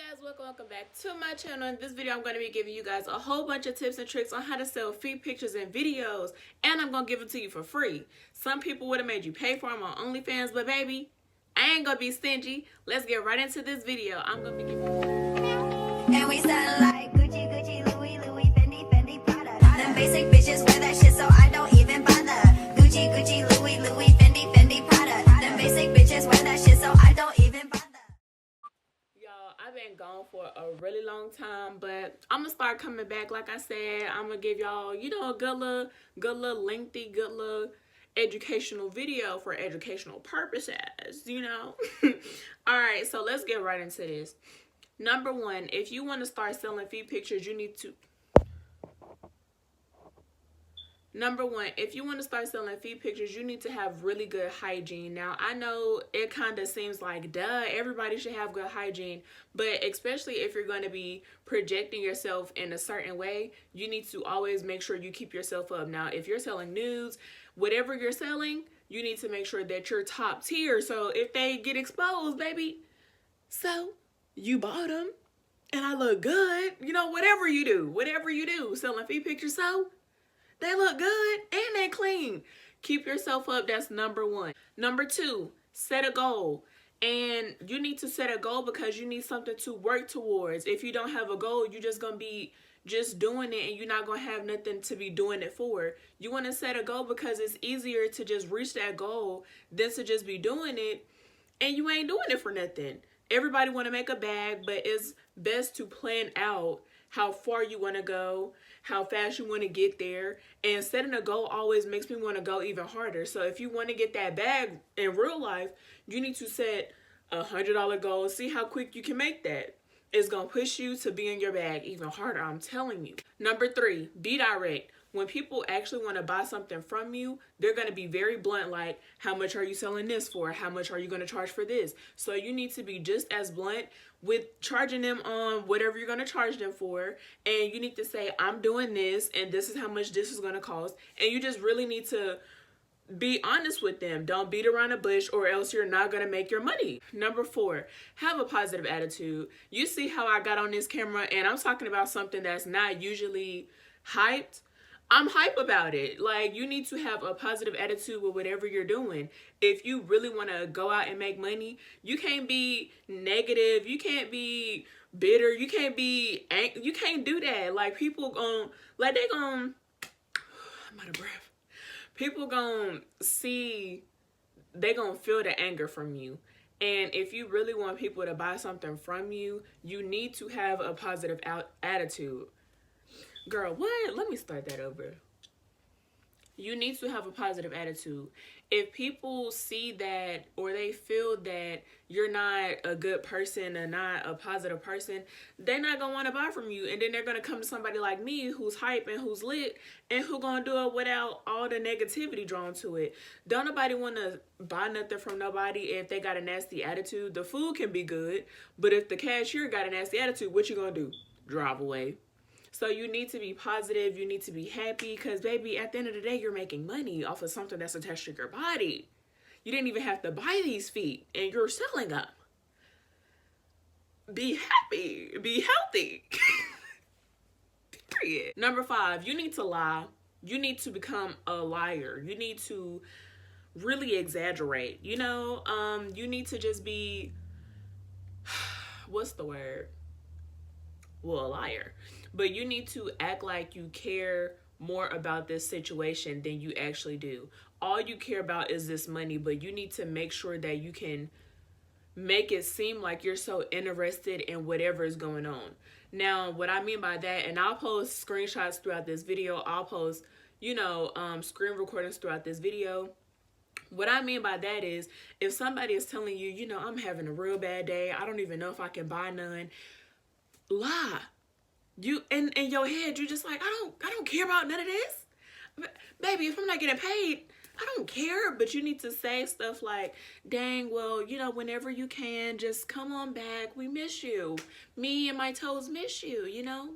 Guys, welcome back to my channel. In this video I'm going to be giving you guys a whole bunch of tips and tricks on how to sell feed pictures and videos, and I'm going to give it to you for free. Some people would have made you pay for them on OnlyFans, but baby, I ain't going to be stingy. Let's get right into this video. I'm going to be giving and we sound like Gucci, Gucci, Louis, Louis, Fendi, Fendi, Prada. Them basic bitches wear that shit so I don't even bother. Gucci, Gucci, Louis, Louis, Fendi, Fendi, Prada. Them basic bitches wear that shit so I don't even bother. I've been gone for a really long time, but I'm gonna start coming back. Like I said, I'm gonna give y'all, a good little lengthy, good little educational video for educational purposes, All right, so let's get right into this. Number one, if you want to start selling feed pictures, you need to have really good hygiene. Now, I know it kind of seems like, duh, everybody should have good hygiene, but especially if you're going to be projecting yourself in a certain way, you need to always make sure you keep yourself up. Now, if you're selling nudes, whatever you're selling, you need to make sure that you're top tier. So if they get exposed, baby, so you bought them and I look good, whatever you do, selling feed pictures, so they look good and they clean. Keep yourself up. That's number one. Number two, set a goal. And you need to set a goal because you need something to work towards. If you don't have a goal, you're just going to be just doing it and you're not going to have nothing to be doing it for. You want to set a goal because it's easier to just reach that goal than to just be doing it and you ain't doing it for nothing. Everybody want to make a bag, but it's best to plan out how far you want to go, how fast you want to get there, and setting a goal always makes me want to go even harder. So if you want to get that bag in real life, you need to set $100 goal. See how quick you can make that. It's going to push you to be in your bag even harder, I'm telling you. Number three, be direct. When people actually want to buy something from you, they're going to be very blunt, like, how much are you selling this for? How much are you going to charge for this? So you need to be just as blunt with charging them on whatever you're going to charge them for. And you need to say, I'm doing this, and this is how much this is going to cost. And you just really need to be honest with them. Don't beat around the bush or else you're not going to make your money. Number four, have a positive attitude. You see how I got on this camera and I'm talking about something that's not usually hyped. I'm hype about it. Like, you need to have a positive attitude with whatever you're doing. If you really want to go out and make money, you can't be negative. You can't be bitter. You can't do that. Like, people I'm out of breath. People they gonna feel the anger from you. And if you really want people to buy something from you, you need to have a positive attitude. Girl, what? Let me start that over. You need to have a positive attitude. If people see that or they feel that you're not a good person or not a positive person, they're not going to want to buy from you. And then they're going to come to somebody like me who's hype and who's lit and who going to do it without all the negativity drawn to it. Don't nobody want to buy nothing from nobody if they got a nasty attitude. The food can be good, but if the cashier got a nasty attitude, what you going to do? Drive away. So you need to be positive. You need to be happy because, baby, at the end of the day, you're making money off of something that's attached to your body. You didn't even have to buy these feet and you're selling them. Be happy. Be healthy. Period. Number five, you need to lie. You need to become a liar. You need to really exaggerate. You need to just be, what's the word? Well, a liar. But you need to act like you care more about this situation than you actually do. All you care about is this money, but you need to make sure that you can make it seem like you're so interested in whatever is going on. Now, what I mean by that, and I'll post screenshots throughout this video. I'll post, screen recordings throughout this video. What I mean by that is, if somebody is telling you, I'm having a real bad day, I don't even know if I can buy none, lie. You in your head, you're just like, I don't care about none of this. Baby, if I'm not getting paid, I don't care. But you need to say stuff like, dang, well, whenever you can, just come on back. We miss you. Me and my toes miss you,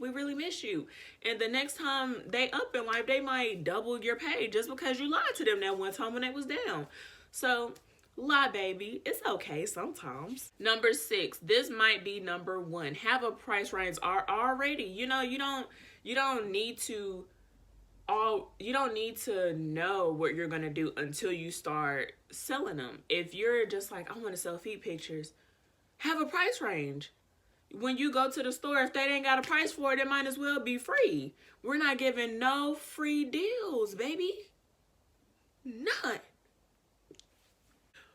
we really miss you. And the next time they up in life, they might double your pay just because you lied to them that one time when they was down. So Lie, baby. It's okay sometimes. Number 6. This might be number 1. Have a price range already. You know, you don't need to know what you're gonna do until you start selling them. If you're just like, I want to sell feet pictures, have a price range. When you go to the store, if they ain't got a price for it, it might as well be free. We're not giving no free deals, baby. None.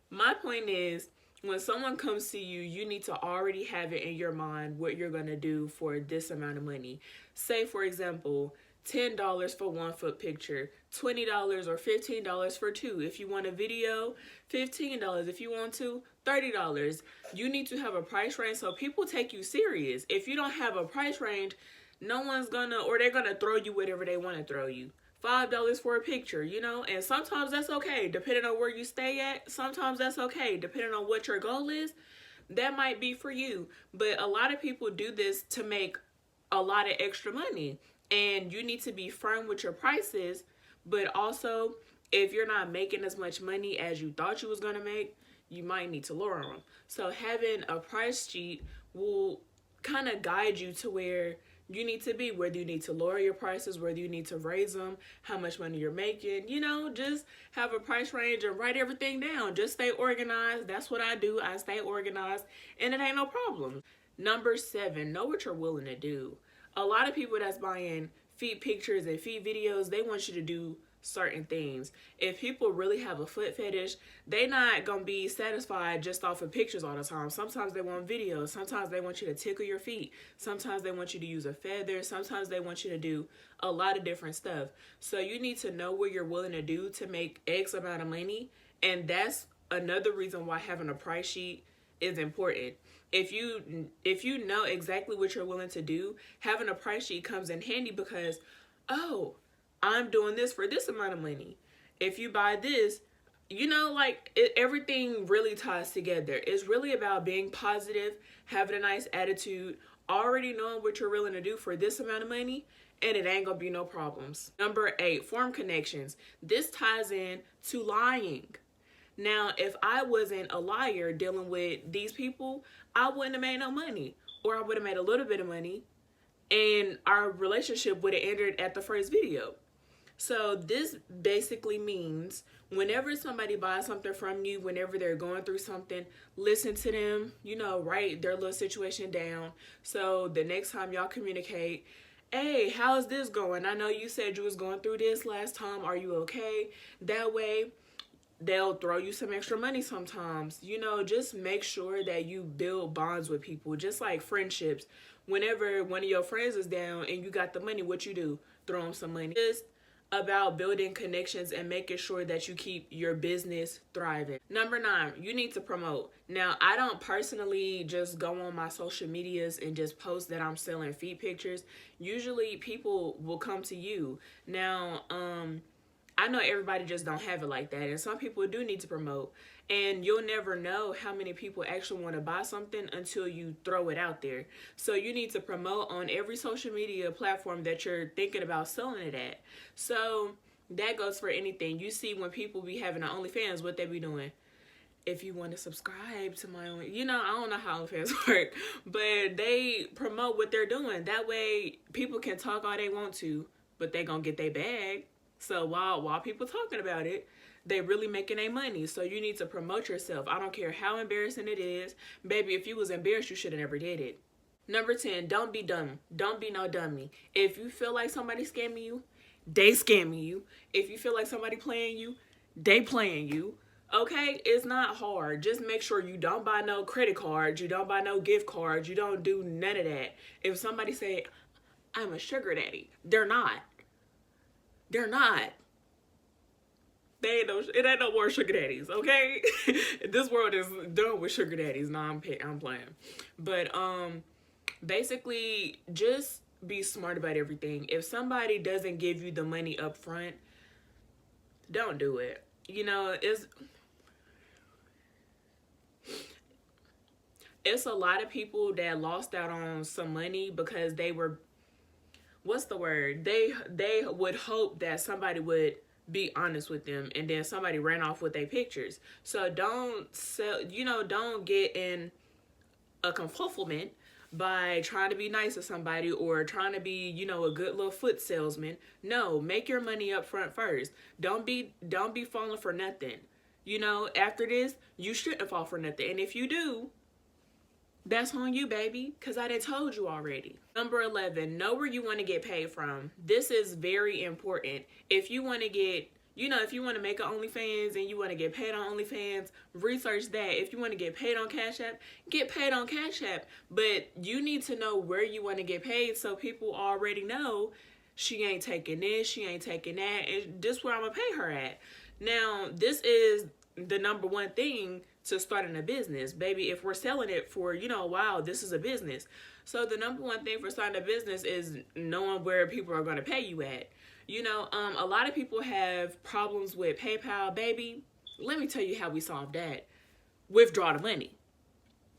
My point is, when someone comes to you, you need to already have it in your mind what you're going to do for this amount of money. Say, for example, $10 for 1 foot picture, $20 or $15 for 2. If you want a video, $15. If you want to, $30. You need to have a price range so people take you serious. If you don't have a price range, no one's gonna, or they're gonna throw you whatever they want to throw you. $5 for a picture, you know, and sometimes that's okay, depending on where you stay at. Sometimes that's okay, depending on what your goal is. That might be for you. But a lot of people do this to make a lot of extra money. And you need to be firm with your prices, but also if you're not making as much money as you thought you was going to make, you might need to lower them. So having a price sheet will kind of guide you to where you need to be, whether you need to lower your prices, whether you need to raise them, how much money you're making, you know, just have a price range and write everything down. Just stay organized. That's what I do. I stay organized and it ain't no problem. Number 7, know what you're willing to do. A lot of people that's buying feet pictures and feet videos, they want you to do certain things. If people really have a foot fetish, they not gonna be satisfied just off of pictures all the time. Sometimes they want videos. Sometimes they want you to tickle your feet. Sometimes they want you to use a feather. Sometimes they want you to do a lot of different stuff. So you need to know what you're willing to do to make X amount of money. And that's another reason why having a price sheet is important. If you know exactly what you're willing to do, having a price sheet comes in handy because, oh, I'm doing this for this amount of money. If you buy this, you know, like everything really ties together. It's really about being positive, having a nice attitude, already knowing what you're willing to do for this amount of money, and it ain't gonna be no problems. Number 8, form connections. This ties in to lying. Now, if I wasn't a liar dealing with these people, I wouldn't have made no money, or I would have made a little bit of money, and our relationship would have ended at the first video. So this basically means whenever somebody buys something from you, whenever they're going through something, listen to them, you know, write their little situation down. So the next time y'all communicate, hey, how's this going? I know you said you was going through this last time. Are you okay? That way, they'll throw you some extra money sometimes. You know, just make sure that you build bonds with people, just like friendships. Whenever one of your friends is down and you got the money, what you do? Throw them some money. Just about building connections and making sure that you keep your business thriving. Number 9, you need to promote. Now, I don't personally just go on my social medias and just post that I'm selling feet pictures. Usually people will come to you. Now, I know everybody just don't have it like that, and some people do need to promote, and you'll never know how many people actually want to buy something until you throw it out there. So you need to promote on every social media platform that you're thinking about selling it at. So that goes for anything. You see when people be having an OnlyFans, what they be doing. If you want to subscribe to my own, you know, I don't know how OnlyFans work, but they promote what they're doing. That way people can talk all they want to, but they gonna get their bag. So while people talking about it, they really making their money. So you need to promote yourself. I don't care how embarrassing it is. Baby, if you was embarrassed, you should have never did it. Number 10, don't be dumb. Don't be no dummy. If you feel like somebody scamming you, they scamming you. If you feel like somebody playing you, they playing you. Okay? It's not hard. Just make sure you don't buy no credit cards. You don't buy no gift cards. You don't do none of that. If somebody say, I'm a sugar daddy, they're not. They're not. It ain't no more sugar daddies, okay? This world is done with sugar daddies. Nah, I'm playing. But basically, just be smart about everything. If somebody doesn't give you the money up front, don't do it. You know, it's a lot of people that lost out on some money because they were, what's the word? They would hope that somebody would be honest with them, and then somebody ran off with their pictures. So don't sell, don't get in a confufflement by trying to be nice to somebody or trying to be, a good little foot salesman. No, make your money up front first. Don't be falling for nothing. After this, you shouldn't fall for nothing. And if you do, that's on you, baby, because I done told you already. Number 11, know where you want to get paid from. This is very important. If you want to get, if you want to make an OnlyFans and you want to get paid on OnlyFans, research that. If you want to get paid on Cash App, get paid on Cash App. But you need to know where you want to get paid so people already know she ain't taking this, she ain't taking that, and this is where I'm going to pay her at. Now, this is the number one thing to starting a business, baby. If we're selling it for, wow, this is a business. So the number one thing for starting a business is knowing where people are going to pay you at. A lot of people have problems with PayPal, baby. Let me tell you how we solve that. Withdraw the money.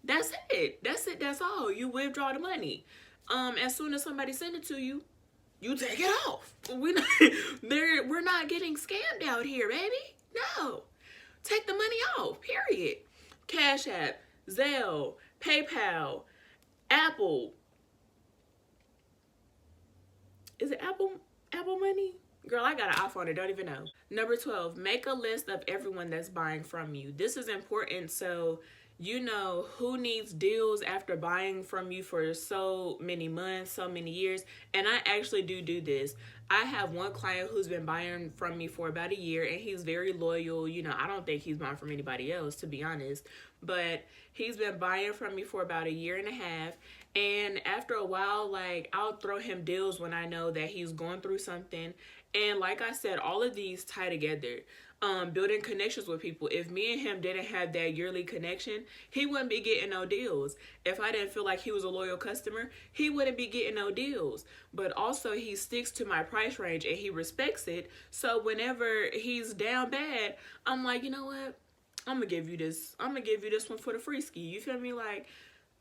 That's it. That's all. You withdraw the money. As soon as somebody send it to you, you take it off. We're not getting scammed out here, baby. No. Take the money off, period. Cash App, Zelle, PayPal, Apple. Is it Apple Money? Girl, I got an iPhone, I don't even know. Number 12, make a list of everyone that's buying from you. This is important so you know who needs deals after buying from you for so many months, so many years. And I actually do this. I have one client who's been buying from me for about a year, and he's very loyal. I don't think he's buying from anybody else, to be honest. But he's been buying from me for about a year and a half. And after a while, I'll throw him deals when I know that he's going through something. And like I said, all of these tie together. Building connections with people. If me and him didn't have that yearly connection, he wouldn't be getting no deals. If I didn't feel like he was a loyal customer, he wouldn't be getting no deals. But also, he sticks to my price range and he respects it. So whenever he's down bad, I'm like, you know what? I'm gonna give you this. I'm gonna give you this one for the free ski. You feel me?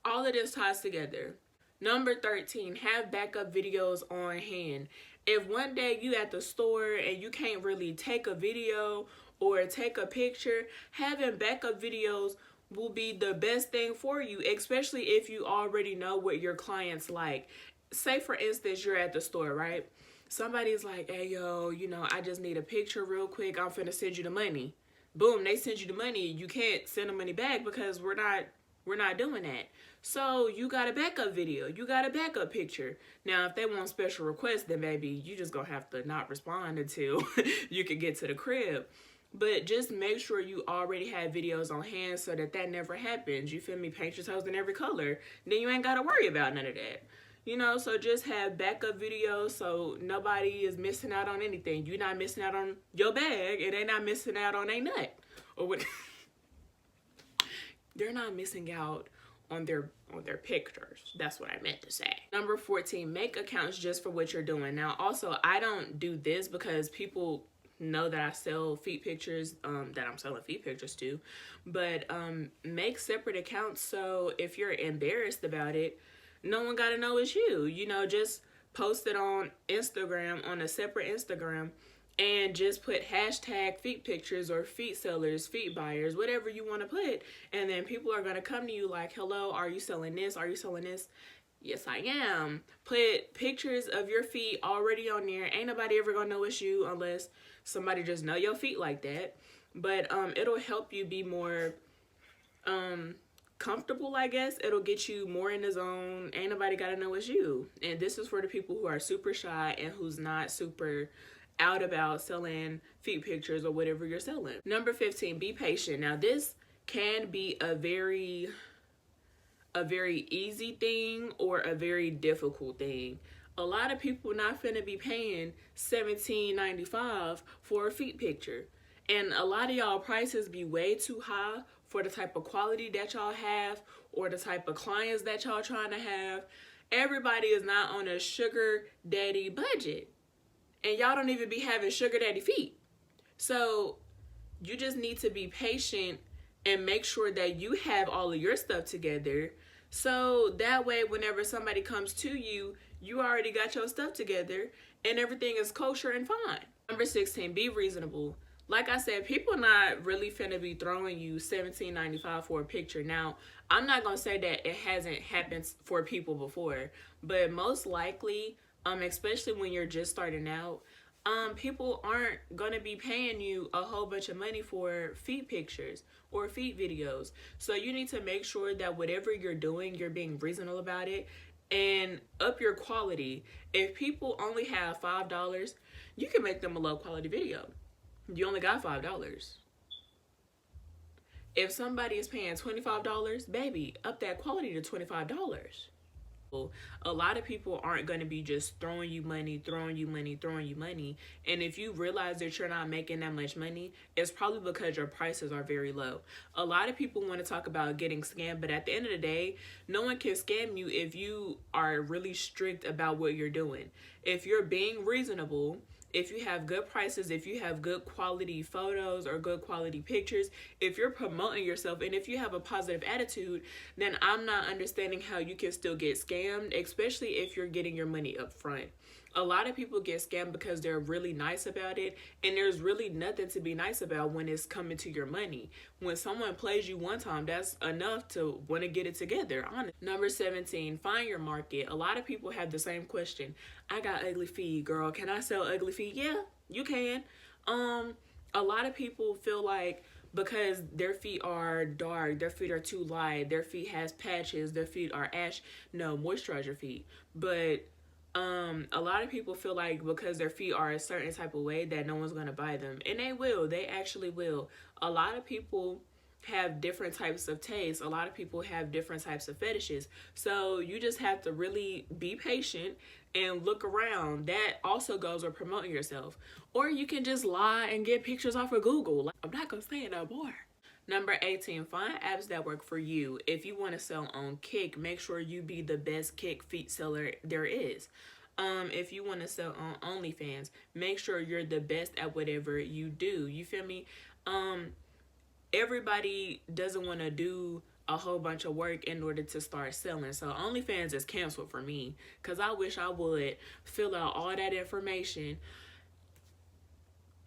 All of this ties together. Number 13, have backup videos on hand. If one day you at the store and you can't really take a video or take a picture, having backup videos will be the best thing for you, especially if you already know what your clients like. Say, for instance, you're at the store, right? Somebody's like, hey, yo, I just need a picture real quick. I'm finna send you the money. Boom, they send you the money. You can't send the money back because we're not doing that. So you got a backup video. You got a backup picture. Now, if they want special requests, then maybe you just gonna have to not respond until you can get to the crib. But just make sure you already have videos on hand so that never happens. You feel me? Paint your toes in every color. Then you ain't gotta worry about none of that. So just have backup videos so nobody is missing out on anything. You're not missing out on your bag and they not missing out on their nut. Or what? They're not missing out on their pictures. That's what I meant to say. Number 14, make accounts just for what you're doing. Now, also, I don't do this because people know that I sell feet pictures, that I'm selling feet pictures to, but make separate accounts so if you're embarrassed about it, no one gotta know it's you. Just post it on Instagram, on a separate Instagram, and just put hashtag feet pictures or feet sellers, feet buyers, whatever you want to put. And then people are going to come to you like, hello, are you selling this? Are you selling this? Yes, I am. Put pictures of your feet already on there. Ain't nobody ever going to know it's you unless somebody just know your feet like that. But it'll help you be more comfortable, I guess. It'll get you more in the zone. Ain't nobody got to know it's you. And this is for the people who are super shy and who's not super out about selling feet pictures or whatever you're selling. Number 15, be patient. Now, this can be a very easy thing or a very difficult thing. A lot of people not finna be paying $17.95 for a feet picture. And a lot of y'all prices be way too high for the type of quality that y'all have or the type of clients that y'all trying to have. Everybody is not on a sugar daddy budget. And y'all don't even be having sugar daddy feet. So you just need to be patient and make sure that you have all of your stuff together. So that way, whenever somebody comes to you, you already got your stuff together and everything is kosher and fine. Number 16, be reasonable. Like I said, people not really finna be throwing you $17.95 for a picture. Now, I'm not gonna say that it hasn't happened for people before, but most likely, especially when you're just starting out, people aren't gonna be paying you a whole bunch of money for feet pictures or feet videos. So you need to make sure that whatever you're doing, you're being reasonable about it and up your quality. If people only have $5, you can make them a low quality video. You only got $5. If somebody is paying $25, baby, up that quality to $25. A lot of people aren't going to be just throwing you money. And if you realize that you're not making that much money, it's probably because your prices are very low. A lot of people want to talk about getting scammed, but at the end of the day, no one can scam you if you are really strict about what you're doing. If you're being reasonable, if you have good prices, if you have good quality photos or good quality pictures, if you're promoting yourself, and if you have a positive attitude, then I'm not understanding how you can still get scammed, especially if you're getting your money up front. A lot of people get scammed because they're really nice about it, and there's really nothing to be nice about when it's coming to your money. When someone plays you one time, that's enough to want to get it together, honestly. Number 17, find your market. A lot of people have the same question. I got ugly feet, girl. Can I sell ugly feet? Yeah, you can. A lot of people feel like because their feet are dark, their feet are too light, their feet has patches, their feet are ash. No, moisturize your feet. But a lot of people feel like because their feet are a certain type of way that no one's gonna buy them, and they will. They actually will. A lot of people have different types of tastes. A lot of people have different types of fetishes. So you just have to really be patient and look around. That also goes with promoting yourself. Or you can just lie and get pictures off of Google. I'm not gonna say it no more. Number 18, find apps that work for you. If you want to sell on Kik, make sure you be the best Kik feet seller there is. If you want to sell on OnlyFans, make sure you're the best at whatever you do. You feel me? Everybody doesn't want to do a whole bunch of work in order to start selling. So OnlyFans is canceled for me because I wish I would fill out all that information.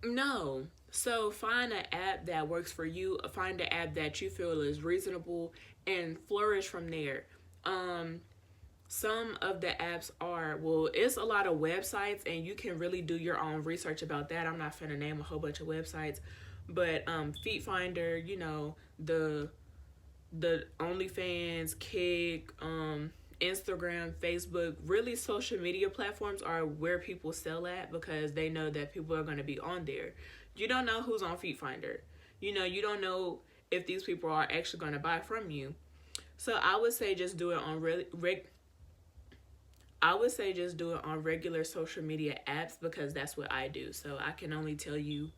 No. So find an app that works for you. Find an app that you feel is reasonable and flourish from there. Some of the apps are, well, it's a lot of websites and you can really do your own research about that. I'm not finna name a whole bunch of websites, but Feet Finder, you know, the OnlyFans, Kik, Instagram, Facebook, really social media platforms are where people sell at because they know that people are going to be on there. You don't know who's on Feet Finder. You know, you don't know if these people are actually going to buy from you. So I would say just do it on regular social media apps because that's what I do. So I can only tell you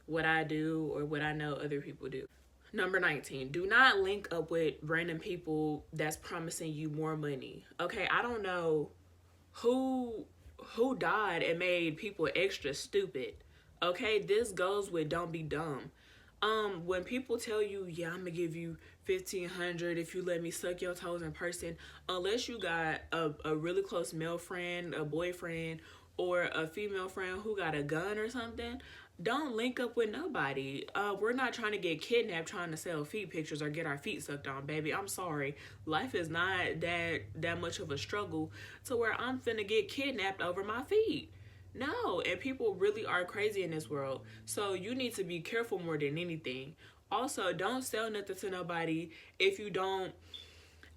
what I do or what I know other people do. Number 19, do not link up with random people that's promising you more money. Okay, I don't know who died and made people extra stupid. Okay, this goes with don't be dumb. When people tell you, yeah, I'm gonna give you $1,500 if you let me suck your toes in person, unless you got a really close male friend, a boyfriend, or a female friend who got a gun or something, don't link up with nobody. We're not trying to get kidnapped trying to sell feet pictures or get our feet sucked on, baby. I'm sorry. Life is not that much of a struggle to where I'm finna get kidnapped over my feet. No, and people really are crazy in this world. So you need to be careful more than anything. Also, don't sell nothing to nobody if you don't,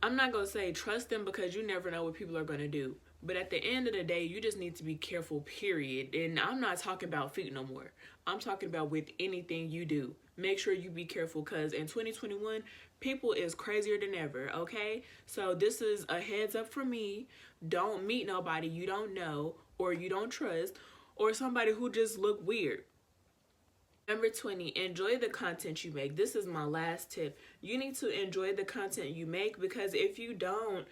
I'm not going to say trust them because you never know what people are going to do. But at the end of the day, you just need to be careful, period. And I'm not talking about feet no more. I'm talking about with anything you do. Make sure you be careful because in 2021, people is crazier than ever, okay? So this is a heads up from me. Don't meet nobody you don't know or you don't trust or somebody who just look weird. Number 20, enjoy the content you make. This is my last tip. You need to enjoy the content you make because if you don't,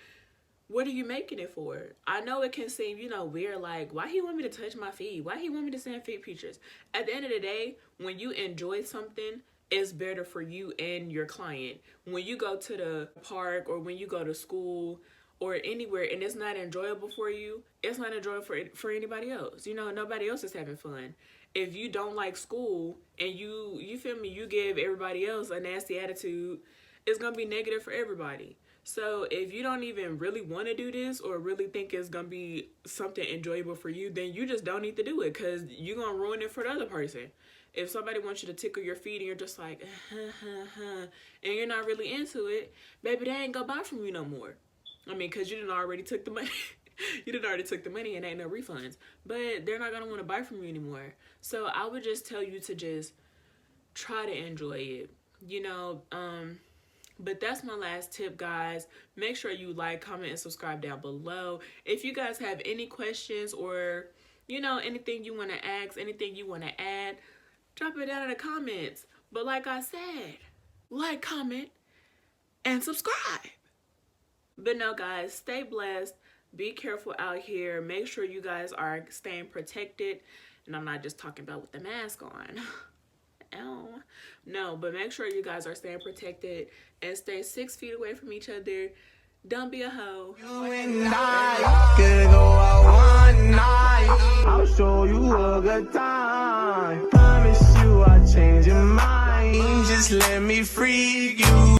what are you making it for? I know it can seem, weird, like, why he want me to touch my feet? Why he want me to send feet pictures? At the end of the day, when you enjoy something, it's better for you and your client. When you go to the park or when you go to school or anywhere and it's not enjoyable for you, it's not enjoyable for anybody else. You know, nobody else is having fun. If you don't like school and you feel me, you give everybody else a nasty attitude, it's gonna be negative for everybody. So if you don't even really want to do this or really think it's gonna be something enjoyable for you, then you just don't need to do it, because you're gonna ruin it for the other person. If somebody wants you to tickle your feet and you're just like, and you're not really into it, baby, they ain't gonna buy from you no more. I mean, because you didn't already took the money. You didn't already took the money and ain't no refunds. But they're not gonna want to buy from you anymore. So I would just tell you to just try to enjoy it. You know, but that's my last tip, guys. Make sure you like, comment, and subscribe down below. If you guys have any questions or, you know, anything you want to ask, anything you want to add, drop it down in the comments. But like I said, like, comment, and subscribe. But no, guys, stay blessed. Be careful out here. Make sure you guys are staying protected. And I'm not just talking about with the mask on. Ow. No, but make sure you guys are staying protected and stay 6 feet away from each other. Don't be a hoe. You and I could go out one night. I'll show you a good time. Promise you I'll change your mind. Just let me freak you.